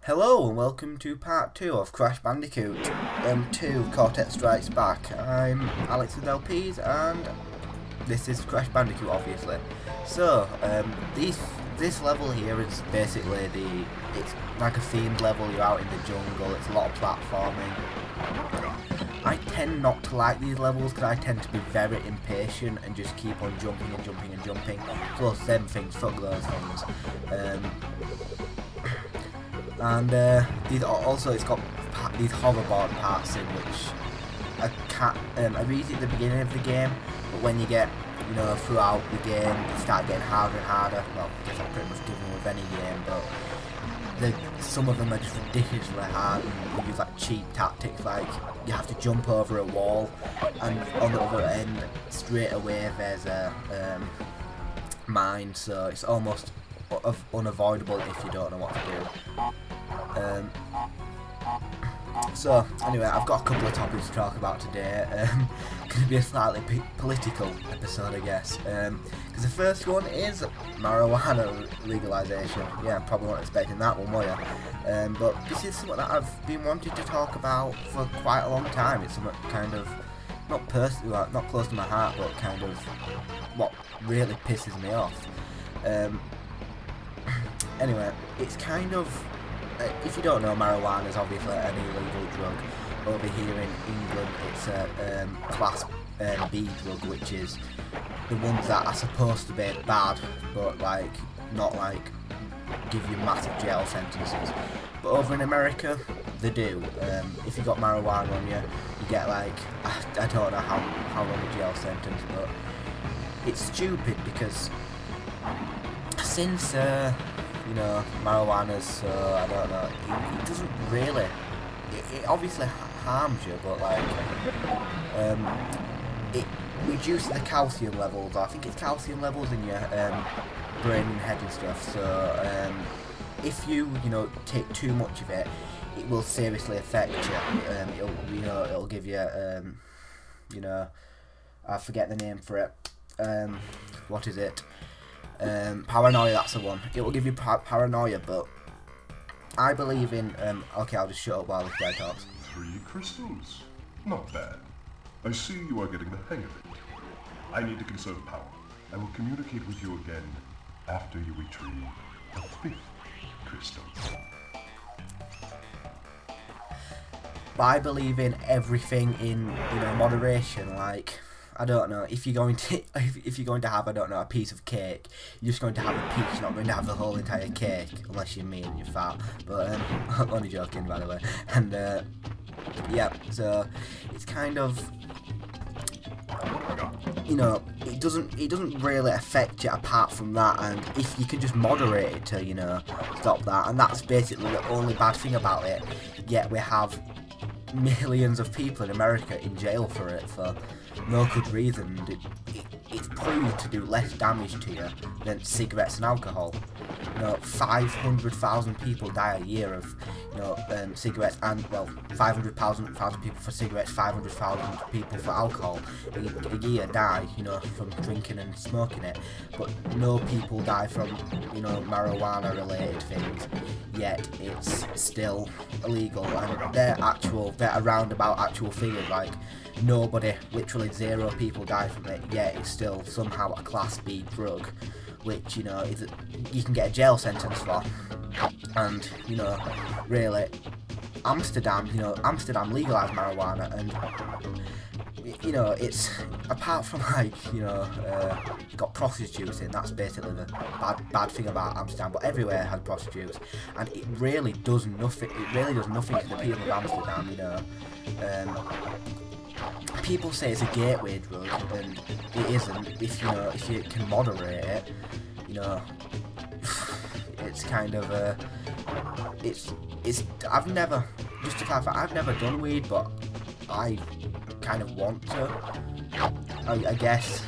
Hello and welcome to part 2 of Crash Bandicoot 2 Cortex Strikes Back. I'm Alex with LPs and this is Crash Bandicoot obviously. So, this level here is basically it's like a themed level. You're out in the jungle, it's a lot of platforming. I tend not to like these levels because I tend to be very impatient and just keep on jumping and jumping and jumping. Plus them things, fuck those things. These also it's got these hoverboard parts in which I can't. I read it at the beginning of the game, but when you get throughout the game, it start getting harder and harder. Well, I guess I'm pretty much given with any game, but some of them are just ridiculously hard and they use like cheap tactics, like you have to jump over a wall, and on the other end straight away there's a mine, so it's almost unavoidable if you don't know what to do. So anyway, I've got a couple of topics to talk about today. Going to be a slightly political episode, I guess. Because the first one is marijuana legalization. Yeah, probably not expecting that one, were you? But this is something that I've been wanting to talk about for quite a long time. It's something kind of not personal, not close to my heart, but kind of what really pisses me off. Anyway, it's kind of, if you don't know, marijuana is obviously an illegal drug. Over here in England, it's a class B drug, which is the ones that are supposed to be bad, but like not like give you massive jail sentences. But over in America, they do. If you got marijuana on you, you get like I don't know how long a jail sentence, but it's stupid because since marijuana's so, I don't know, it doesn't really, it obviously harms you, but like, it reduces the calcium levels. I think it's calcium levels in your brain and head and stuff, so if you take too much of it, it will seriously affect you. It'll give you, I forget the name for it, what is it? Paranoia, that's the one. It will give you paranoia, but I believe in, okay, I'll just shut up while this guy talks. 3 crystals. Not bad. I see you are getting the hang of it. I need to conserve power. I will communicate with you again after you retrieve the 5th crystal. But I believe in everything in, moderation, like, I don't know, if you're going to have, I don't know, a piece of cake, you're just going to have a piece, you're not going to have the whole entire cake, unless you're me and you're fat, but, I'm only joking, by the way, and, yeah, so, it's kind of, it doesn't really affect you apart from that, and if you can just moderate it to, stop that, and that's basically the only bad thing about it, yet we have millions of people in America in jail for it, for no good reason. It's proved to do less damage to you than cigarettes and alcohol. 500,000 people die a year of, cigarettes, and well, 500,000 people for cigarettes, 500,000 people for alcohol. A year die, from drinking and smoking it, but no people die from, marijuana-related things. Yet it's still illegal, and they're around about actual figures, like nobody, literally 0 people die from it, yet it's still somehow a class B drug, which, you can get a jail sentence for. And, really, Amsterdam legalised marijuana, and, it's, apart from, like, got prostitutes in, that's basically the bad thing about Amsterdam, but everywhere has prostitutes, and it really does nothing to the people of Amsterdam, people say it's a gateway drug, and it isn't. If you can moderate it, it's kind of I've never, just to clarify, I've never done weed, but I kind of want to. I guess,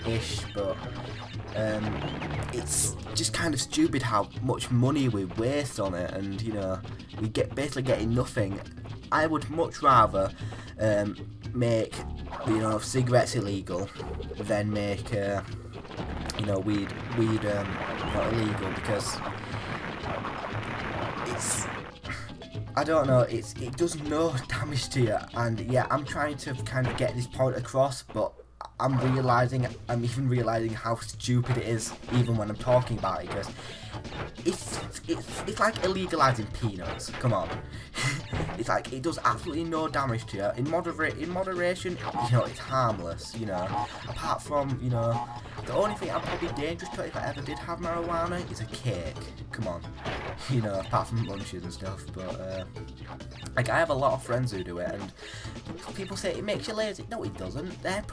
ish, but it's just kind of stupid how much money we waste on it, and we basically getting nothing. I would much rather make cigarettes illegal than make weed illegal, because I don't know, it does no damage to you, and yeah, I'm trying to kind of get this point across, but I'm even realising how stupid it is, even when I'm talking about it, because it's like illegalising peanuts, come on. It's like, it does absolutely no damage to you, in moderation, you know, it's harmless, you know, apart from, you know, the only thing I'd probably dangerous to it if I ever did have marijuana is a cake, come on, you know, apart from lunches and stuff, but, like, I have a lot of friends who do it, and people say it makes you lazy. No, it doesn't. They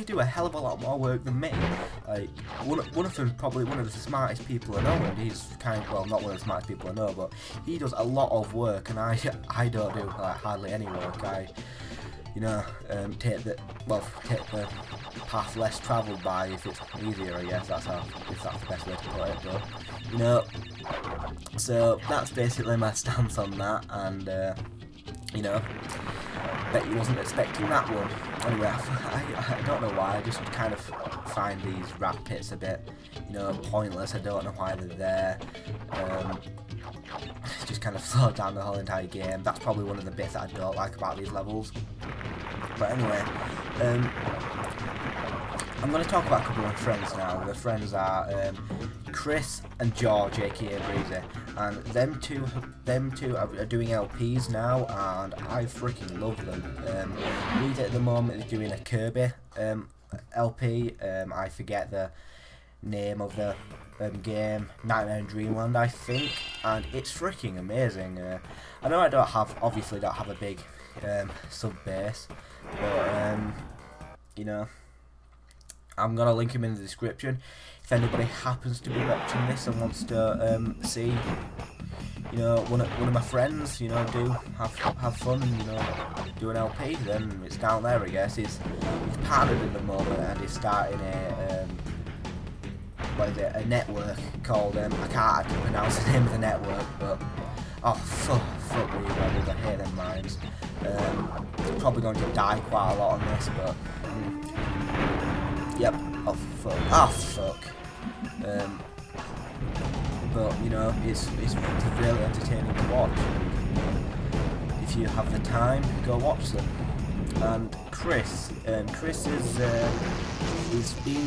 do a hell of a lot more work than me. Like, one of them's probably one of the smartest people I know, and he's kind of, well, not one of the smartest people I know, but he does a lot of work, and I don't do, like, hardly any work. I, you know, take the path less travelled by if it's easier, I guess, if that's the best way to put it, but, you know, so that's basically my stance on that, and, you know, bet you wasn't expecting that one. Anyway, I don't know why, I just kind of find these rap pits a bit, you know, pointless. I don't know why they're there. Just kind of slow down the whole entire game. That's probably one of the bits that I don't like about these levels. But anyway, I'm going to talk about a couple of my friends now. The friends are Chris and George, aka Breezy, and them two are doing LPs now, and I freaking love them. Breezy at the moment is doing a Kirby LP. I forget the name of the game, Nightmare in Dreamland, I think, and it's freaking amazing. I know I obviously don't have a big sub base, but you know, I'm gonna link him in the description. If anybody happens to be watching this and wants to see, you know, one of my friends, you know, do have fun and, you know, do an LP, then it's down there, I guess. He's partnered at the moment, and he's starting a network called I can't actually pronounce the name of the network, but oh fuck me, I hate them minds. He's probably going to die quite a lot on this, but yep. Oh fuck. But you know, it's really entertaining to watch. If you have the time, go watch them. And Chris is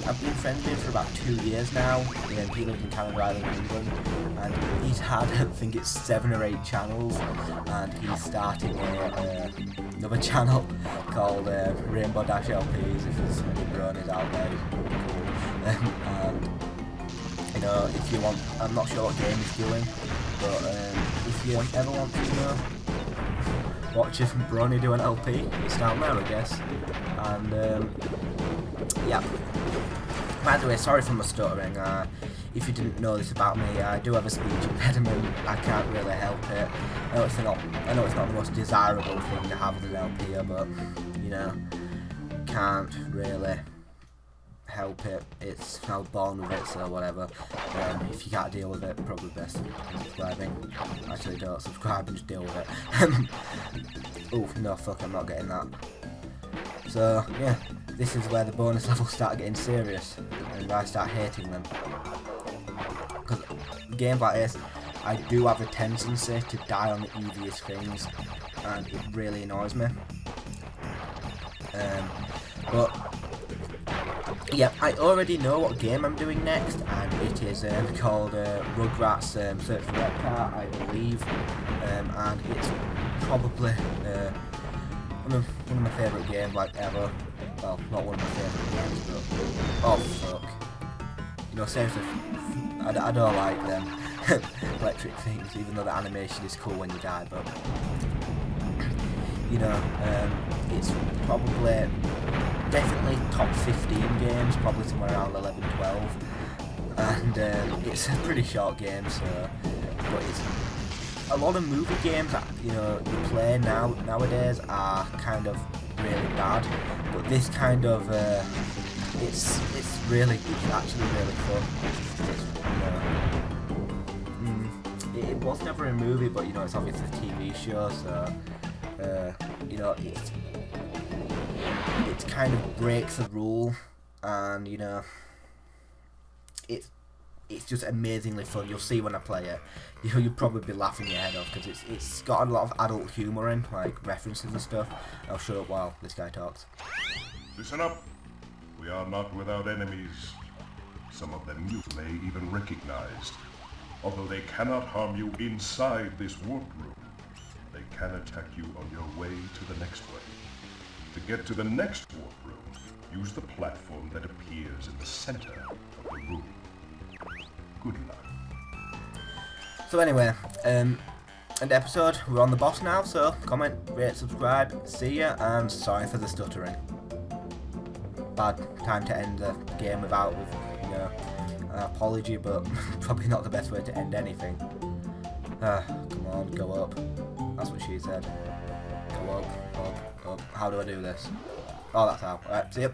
I've been friends with him for about 2 years now. He lives in Canada Island, England, and he's had, I think it's 7 or 8 channels, and he's starting another channel called Rainbow Dash LPs. If there's any bronies out there, cool. And you know, if you want, I'm not sure what game he's doing, but if you ever want to, you know, watch a brony do an LP, it's down there, I guess. And yeah. By the way, sorry for my stuttering. If you didn't know this about me, I do have a speech impediment. I can't really help it. I know it's not the most desirable thing to have as an LP, but you know, can't really help it. I was born with it, so whatever. If you can't deal with it, probably best subscribing. Actually, don't subscribe and just deal with it. Oof, no, fuck, I'm not getting that. So yeah, this is where the bonus levels start getting serious, and I start hating them. Because games like this, I do have a tendency to die on the easiest things, and it really annoys me. But yeah, I already know what game I'm doing next, and it is called Rugrats Search for Red Car, I believe, and it's probably one of my favourite games, like, ever. Well, not one of my favourite games, but oh fuck, you know, seriously, I don't like them electric things, even though the animation is cool when you die, but you know, it's probably definitely top 15 games, probably somewhere around 11, 12, and it's a pretty short game, so, but it's a lot of movie games that, you know, you play nowadays are kind of really bad, but this kind of, it's actually really fun. It's, you know, it was never a movie, but you know, it's obviously a TV show, so, you know, it kind of breaks the rule, and you know, it's it's just amazingly fun. You'll see when I play it. You'll probably be laughing your head off because it's got a lot of adult humour in, like references and stuff. I'll shut up while this guy talks. Listen up. We are not without enemies. Some of them you may even recognize. Although they cannot harm you inside this warp room, they can attack you on your way to the next way. To get to the next warp room, use the platform that appears in the center of the room. Good luck. So anyway, end episode. We're on the boss now, so comment, rate, subscribe. See ya, and sorry for the stuttering. Bad time to end the game with an apology, but probably not the best way to end anything. Come on, go up. That's what she said. Go up, up, up. How do I do this? Oh, that's how. Alright, see ya.